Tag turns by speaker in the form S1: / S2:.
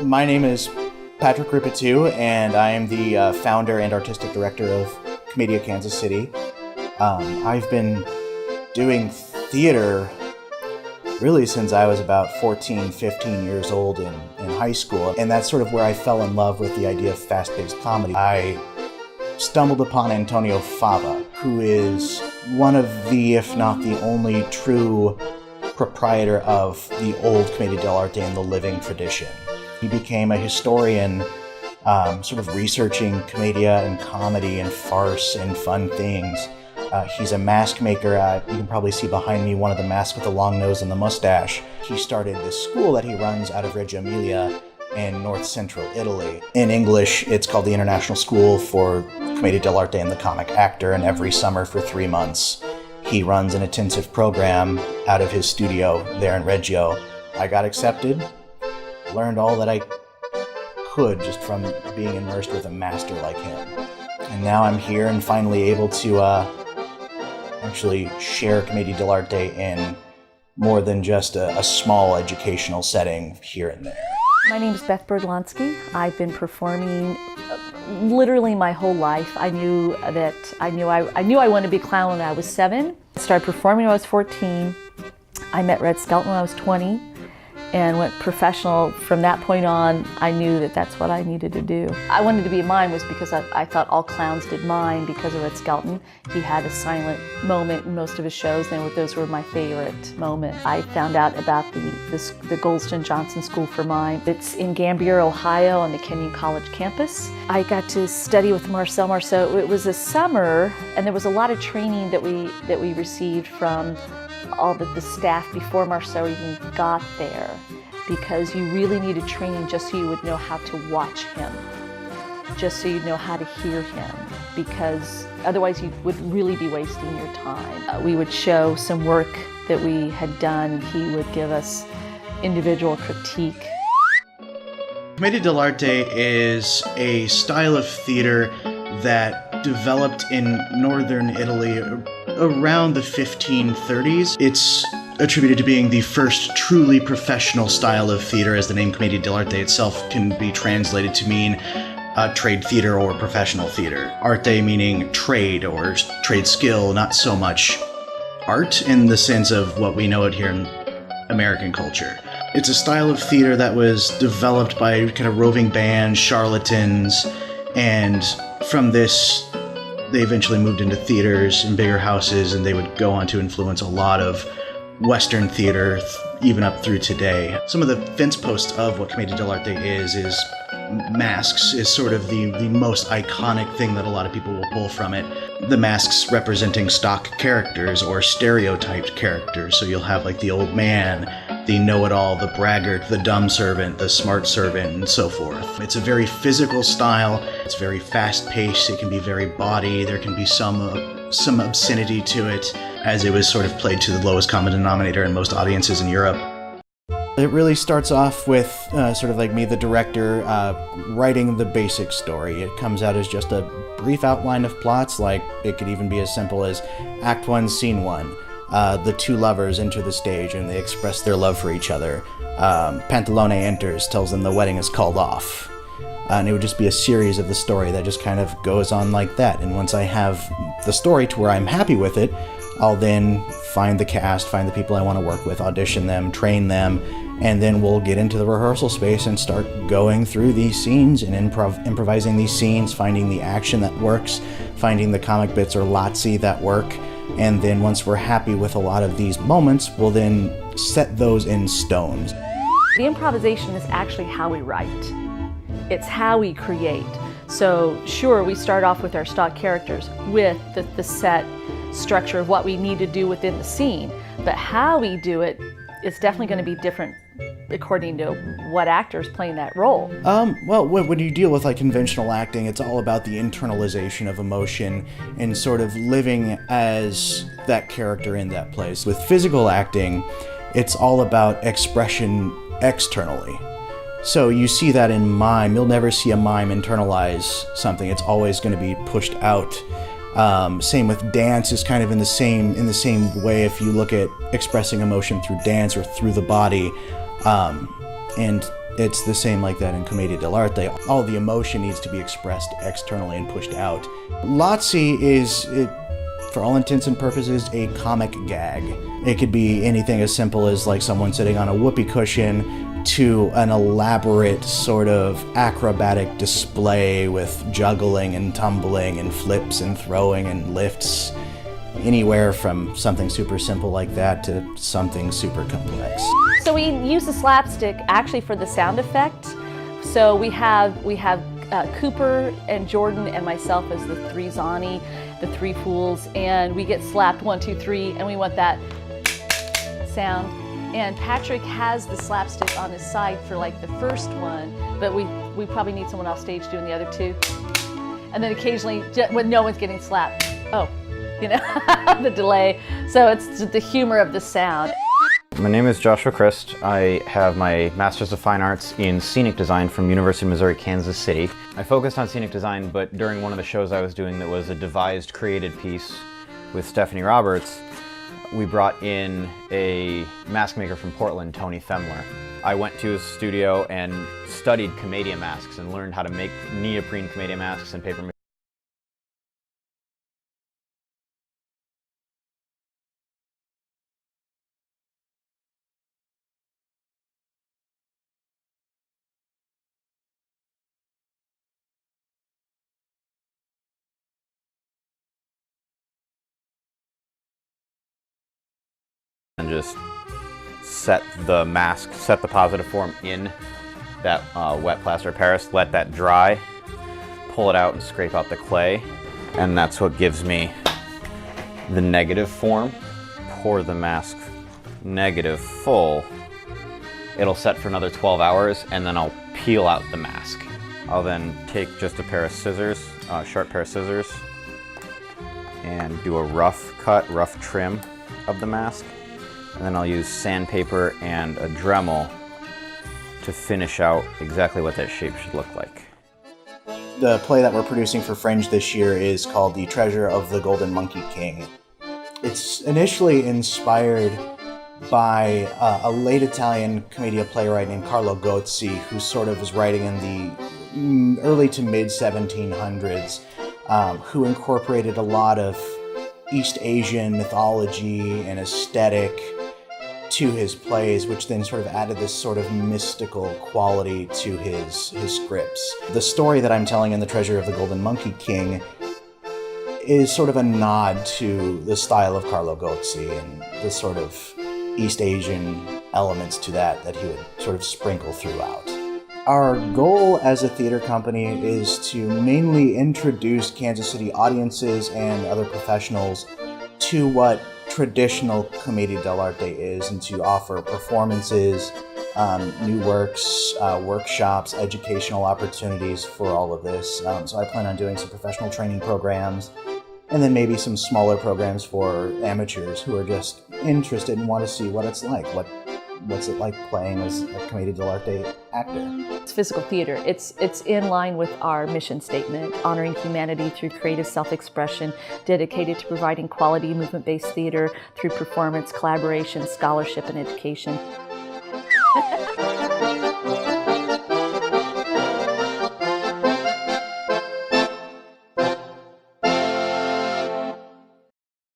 S1: My name is Patrick Ripitu, and I am the founder and artistic director of Commedia Kansas City. I've been doing theater really since I was about 14, 15 years old in high school, and that's sort of where I fell in love with the idea of fast-paced comedy. I stumbled upon Antonio Fava, who is one of the, if not the only, true proprietor of the old Commedia Del Arte and the living tradition. He became a historian, sort of researching commedia and comedy and farce and fun things. He's a mask maker. You can probably see behind me one of the masks with the long nose and the mustache. He started this school that he runs out of Reggio Emilia in north central Italy. In English, it's called the International School for Commedia dell'arte and the Comic Actor, and every summer for 3 months, he runs an intensive program out of his studio there in Reggio. I got accepted. Learned all that I could just from being immersed with a master like him. And now I'm here and finally able to actually share Commedia dell'arte in more than just a small educational setting here and there.
S2: My name is Byrd-Lonski. I've been performing literally my whole life. I knew I wanted to be a clown when I was 7. I started performing when I was 14. I met Red Skelton when I was 20. And went professional. From that point on, I knew that that's what I needed to do. I wanted to be a mime was because I thought all clowns did mime because of Red Skelton. He had a silent moment in most of his shows, and those were my favorite moments. I found out about the Goldston Johnson School for Mime. It's in Gambier, Ohio on the Kenyon College campus. I got to study with Marcel Marceau. It was a summer, and there was a lot of training that we received from all the staff before Marceau even got there, because you really needed training just so you would know how to watch him, just so you'd know how to hear him, because otherwise you would really be wasting your time. We would show some work that we had done, and he would give us individual critique.
S1: Commedia dell'arte is a style of theater that developed in northern Italy around the 1530s. It's attributed to being the first truly professional style of theater, as the name Commedia dell'arte itself can be translated to mean trade theater or professional theater. Arte meaning trade or trade skill, not so much art in the sense of what we know it here in American culture. It's a style of theater that was developed by kind of roving bands, charlatans, and from this they eventually moved into theaters and bigger houses, and they would go on to influence a lot of Western theater, even up through today. Some of the fence posts of what Commedia dell'arte is masks is sort of the most iconic thing that a lot of people will pull from it. The masks representing stock characters or stereotyped characters. So you'll have like the old man, the know-it-all, the braggart, the dumb servant, the smart servant, and so forth. It's a very physical style. It's very fast-paced. It can be very bawdy. There can be some obscenity to it, as it was sort of played to the lowest common denominator in most audiences in Europe. It really starts off with sort of like me, the director, writing the basic story. It comes out as just a brief outline of plots, like it could even be as simple as Act 1, Scene 1. The two lovers enter the stage and they express their love for each other. Pantalone enters, tells them the wedding is called off. And it would just be a series of the story that just kind of goes on like that. And once I have the story to where I'm happy with it, I'll then find the cast, find the people I want to work with, audition them, train them, and then we'll get into the rehearsal space and start going through these scenes and improvising these scenes, finding the action that works, finding the comic bits or lazzi that work. And then once we're happy with a lot of these moments, we'll then set those in stone.
S2: The improvisation is actually how we write. It's how we create. So sure, we start off with our stock characters with the set structure of what we need to do within the scene, but how we do it is definitely going to be different according to what actor is playing that role.
S1: Well, when you deal with like conventional acting, it's all about the internalization of emotion and sort of living as that character in that place. With physical acting, it's all about expression externally. So you see that in mime. You'll never see a mime internalize something. It's always going to be pushed out. Same with dance is kind of in the same way. If you look at expressing emotion through dance or through the body, and it's the same like that in Commedia Del Arte. All the emotion needs to be expressed externally and pushed out. Lotzi is, for all intents and purposes, a comic gag. It could be anything as simple as like someone sitting on a whoopee cushion to an elaborate sort of acrobatic display with juggling and tumbling and flips and throwing and lifts. Anywhere from something super simple like that to something super complex.
S2: So we use the slapstick actually for the sound effect. So we have Cooper and Jordan and myself as the three Zani, the three fools, and we get slapped 1, 2, 3, and we want that sound. And Patrick has the slapstick on his side for like the first one, but we probably need someone off stage doing the other two. And then occasionally, when no one's getting slapped, oh, you know, the delay. So it's the humor of the sound.
S3: My name is Joshua Christ. I have my Master's of Fine Arts in Scenic Design from University of Missouri, Kansas City. I focused on scenic design, but during one of the shows I was doing that was a devised, created piece with Stephanie Roberts, we brought in a mask maker from Portland, Tony Femler. I went to his studio and studied commedia masks and learned how to make neoprene commedia masks and paper. And just set the mask, set the positive form in that wet plaster of Paris, let that dry, pull it out and scrape out the clay, and that's what gives me the negative form. Pour the mask negative full. It'll set for another 12 hours and then I'll peel out the mask. I'll then take just a pair of scissors, sharp pair of scissors, and do a rough cut, rough trim of the mask. And then I'll use sandpaper and a Dremel to finish out exactly what that shape should look like.
S1: The play that we're producing for Fringe this year is called The Treasure of the Golden Monkey King. It's initially inspired by a late Italian commedia playwright named Carlo Gozzi, who sort of was writing in the early to mid 1700s, who incorporated a lot of East Asian mythology and aesthetic to his plays, which then sort of added this sort of mystical quality to his scripts. The story that I'm telling in The Treasure of the Golden Monkey King is sort of a nod to the style of Carlo Gozzi and the sort of East Asian elements to that he would sort of sprinkle throughout. Our goal as a theater company is to mainly introduce Kansas City audiences and other professionals to what traditional Commedia Del Arte is, and to offer performances, new works, workshops, educational opportunities for all of this. So I plan on doing some professional training programs, and then maybe some smaller programs for amateurs who are just interested and want to see what it's like. What's it like playing as a Commedia Del Arte actor?
S2: It's physical theater. It's in line with our mission statement, honoring humanity through creative self-expression, dedicated to providing quality movement-based theater through performance, collaboration, scholarship, and education.